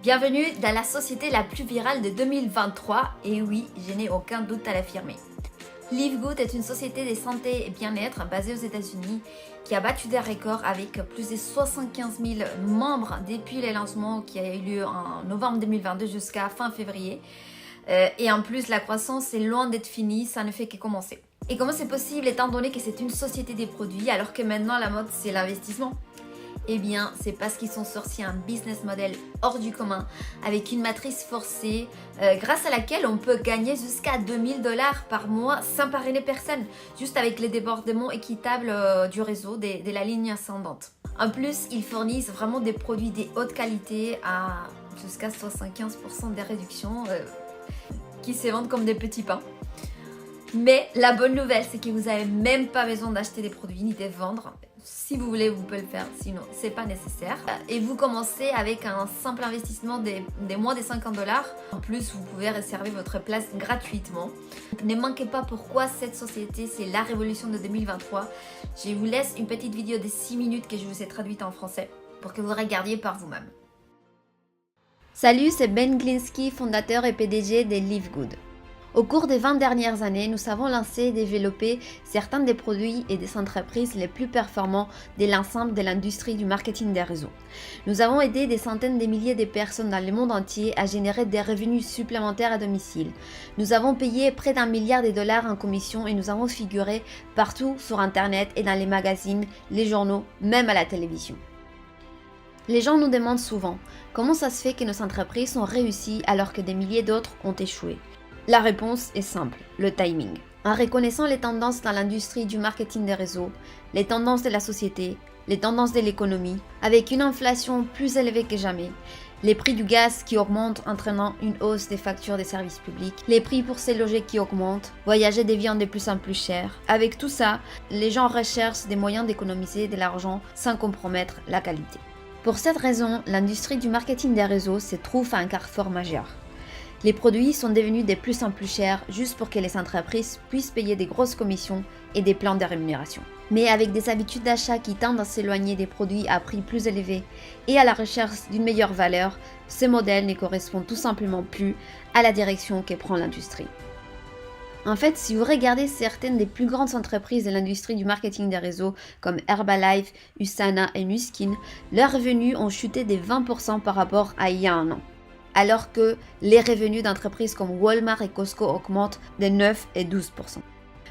Bienvenue dans la société la plus virale de 2023, et oui, je n'ai aucun doute à l'affirmer. Live Good est une société de santé et bien-être basée aux États-Unis qui a battu des records avec plus de 75 000 membres depuis le lancement qui a eu lieu en novembre 2022 jusqu'à fin février. Et en plus, la croissance est loin d'être finie, ça ne fait que commencer. Et comment c'est possible étant donné que c'est une société des produits alors que maintenant la mode c'est l'investissement ? Eh bien, c'est parce qu'ils sont sortis un business model hors du commun avec une matrice forcée grâce à laquelle on peut gagner jusqu'à 2000 $ par mois sans parrainer personne, juste avec les débordements équitables du réseau de la ligne ascendante. En plus, ils fournissent vraiment des produits de haute qualité à jusqu'à 75% des réductions qui se vendent comme des petits pains. Mais la bonne nouvelle, c'est que vous n'avez même pas besoin d'acheter des produits ni de les vendre. Si vous voulez, vous pouvez le faire, sinon c'est pas nécessaire. Et vous commencez avec un simple investissement des moins de 50 $. En plus, vous pouvez réserver votre place gratuitement. Ne manquez pas pourquoi cette société, c'est la révolution de 2023. Je vous laisse une petite vidéo de 6 minutes que je vous ai traduite en français pour que vous regardiez par vous-même. Salut, c'est Ben Glinsky, fondateur et PDG de Live Good. Au cours des 20 dernières années, nous avons lancé et développé certains des produits et des entreprises les plus performants de l'ensemble de l'industrie du marketing des réseaux. Nous avons aidé des centaines de milliers de personnes dans le monde entier à générer des revenus supplémentaires à domicile. Nous avons payé près d'1 milliard de dollars en commission et nous avons figuré partout sur Internet et dans les magazines, les journaux, même à la télévision. Les gens nous demandent souvent comment ça se fait que nos entreprises ont réussi alors que des milliers d'autres ont échoué. La réponse est simple, le timing. En reconnaissant les tendances dans l'industrie du marketing des réseaux, les tendances de la société, les tendances de l'économie, avec une inflation plus élevée que jamais, les prix du gaz qui augmentent entraînant une hausse des factures des services publics, les prix pour se loger qui augmentent, voyager devient de plus en plus cher. Avec tout ça, les gens recherchent des moyens d'économiser de l'argent sans compromettre la qualité. Pour cette raison, l'industrie du marketing des réseaux se trouve à un carrefour majeur. Les produits sont devenus de plus en plus chers juste pour que les entreprises puissent payer des grosses commissions et des plans de rémunération. Mais avec des habitudes d'achat qui tendent à s'éloigner des produits à prix plus élevés et à la recherche d'une meilleure valeur, ce modèle ne correspond tout simplement plus à la direction que prend l'industrie. En fait, si vous regardez certaines des plus grandes entreprises de l'industrie du marketing des réseaux comme Herbalife, USANA et Nu Skin, leurs revenus ont chuté de 20% par rapport à il y a un an, alors que les revenus d'entreprises comme Walmart et Costco augmentent de 9 et 12%.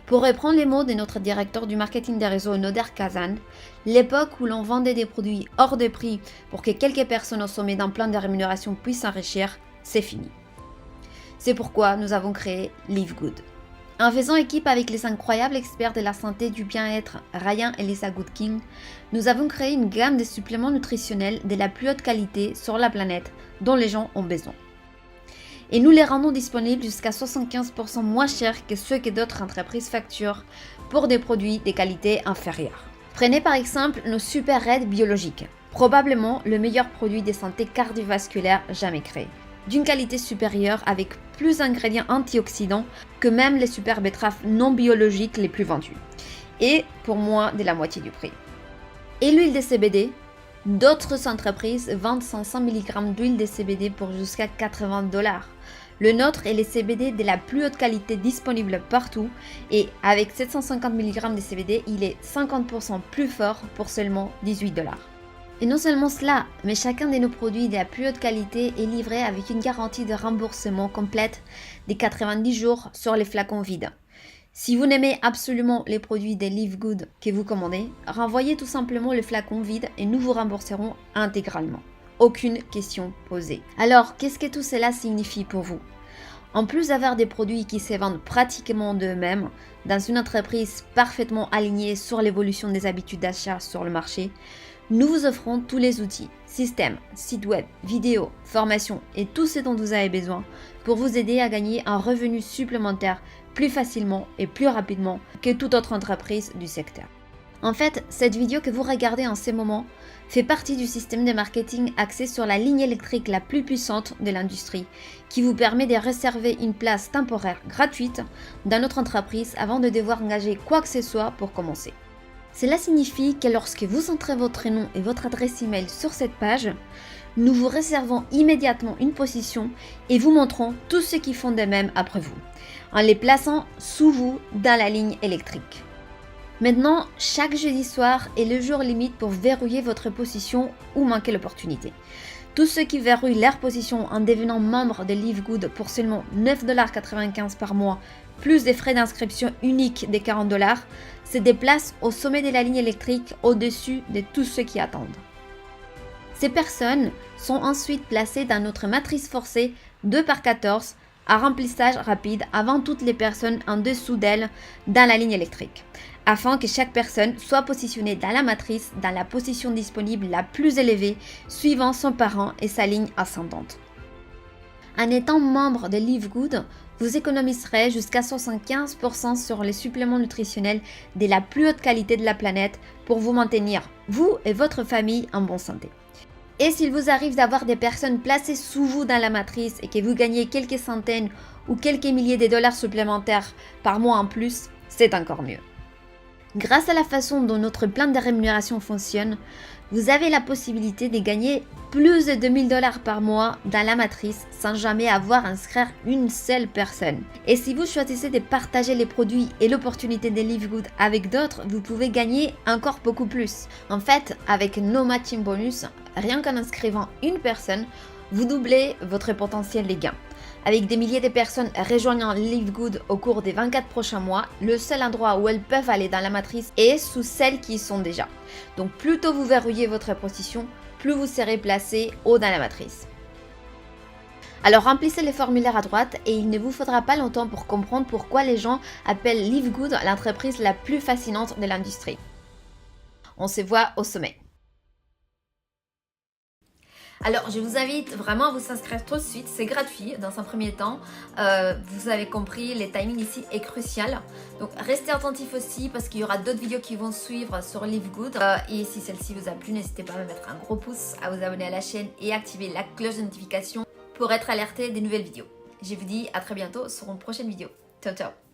Pour reprendre les mots de notre directeur du marketing des réseaux, Noder Kazan, l'époque où l'on vendait des produits hors de prix pour que quelques personnes au sommet d'un plan de rémunération puissent s'enrichir, c'est fini. C'est pourquoi nous avons créé Live Good. En faisant équipe avec les incroyables experts de la santé et du bien-être Ryan et Lisa Goodkin, nous avons créé une gamme de suppléments nutritionnels de la plus haute qualité sur la planète dont les gens ont besoin. Et nous les rendons disponibles jusqu'à 75% moins chers que ceux que d'autres entreprises facturent pour des produits de qualité inférieure. Prenez par exemple nos Super Red biologiques, probablement le meilleur produit de santé cardiovasculaire jamais créé, d'une qualité supérieure avec plus d'ingrédients antioxydants que même les super betteraves non biologiques les plus vendues, et pour moins de la moitié du prix. Et l'huile de CBD, d'autres entreprises vendent 500 mg d'huile de CBD pour jusqu'à 80 $. Le nôtre est le CBD de la plus haute qualité disponible partout et avec 750 mg de CBD, il est 50% plus fort pour seulement 18 $. Et non seulement cela, mais chacun de nos produits de la plus haute qualité est livré avec une garantie de remboursement complète de 90 jours sur les flacons vides. Si vous n'aimez absolument les produits de Live Good que vous commandez, renvoyez tout simplement le flacon vide et nous vous rembourserons intégralement. Aucune question posée. Alors, qu'est-ce que tout cela signifie pour vous ? En plus d'avoir des produits qui se vendent pratiquement d'eux-mêmes, dans une entreprise parfaitement alignée sur l'évolution des habitudes d'achat sur le marché, nous vous offrons tous les outils, systèmes, sites web, vidéos, formations et tout ce dont vous avez besoin pour vous aider à gagner un revenu supplémentaire plus facilement et plus rapidement que toute autre entreprise du secteur. En fait, cette vidéo que vous regardez en ce moment fait partie du système de marketing axé sur la ligne électrique la plus puissante de l'industrie qui vous permet de réserver une place temporaire gratuite dans notre entreprise avant de devoir engager quoi que ce soit pour commencer. Cela signifie que lorsque vous entrez votre nom et votre adresse email sur cette page, nous vous réservons immédiatement une position et vous montrons tous ceux qui font de même après vous, en les plaçant sous vous dans la ligne électrique. Maintenant, chaque jeudi soir est le jour limite pour verrouiller votre position ou manquer l'opportunité. Tous ceux qui verrouillent leur position en devenant membre de Live Good pour seulement 9,95$ par mois, plus des frais d'inscription uniques de 40$, se déplacent au sommet de la ligne électrique au-dessus de tous ceux qui attendent. Ces personnes sont ensuite placées dans notre matrice forcée 2x14 à remplissage rapide avant toutes les personnes en dessous d'elles dans la ligne électrique, afin que chaque personne soit positionnée dans la matrice dans la position disponible la plus élevée suivant son parent et sa ligne ascendante. En étant membre de Live Good, vous économiserez jusqu'à 75% sur les suppléments nutritionnels de la plus haute qualité de la planète pour vous maintenir, vous et votre famille, en bonne santé. Et s'il vous arrive d'avoir des personnes placées sous vous dans la matrice et que vous gagnez quelques centaines ou quelques milliers de dollars supplémentaires par mois en plus, c'est encore mieux. Grâce à la façon dont notre plan de rémunération fonctionne, vous avez la possibilité de gagner plus de 2000$ par mois dans la matrice sans jamais avoir à inscrire une seule personne. Et si vous choisissez de partager les produits et l'opportunité de Live Good avec d'autres, vous pouvez gagner encore beaucoup plus. En fait, avec nos matching bonus, rien qu'en inscrivant une personne, vous doublez votre potentiel de gain. Avec des milliers de personnes rejoignant Live Good au cours des 24 prochains mois, le seul endroit où elles peuvent aller dans la matrice est sous celles qui y sont déjà. Donc plus tôt vous verrouillez votre position, plus vous serez placé haut dans la matrice. Alors remplissez les formulaires à droite et il ne vous faudra pas longtemps pour comprendre pourquoi les gens appellent Live Good l'entreprise la plus fascinante de l'industrie. On se voit au sommet. Alors, je vous invite vraiment à vous inscrire tout de suite, c'est gratuit dans un premier temps. Vous avez compris, le timing ici est crucial. Donc, restez attentifs aussi parce qu'il y aura d'autres vidéos qui vont suivre sur Live Good. Et si celle-ci vous a plu, n'hésitez pas à me mettre un gros pouce, à vous abonner à la chaîne et activer la cloche de notification pour être alerté des nouvelles vidéos. Je vous dis à très bientôt sur une prochaine vidéo. Ciao, ciao!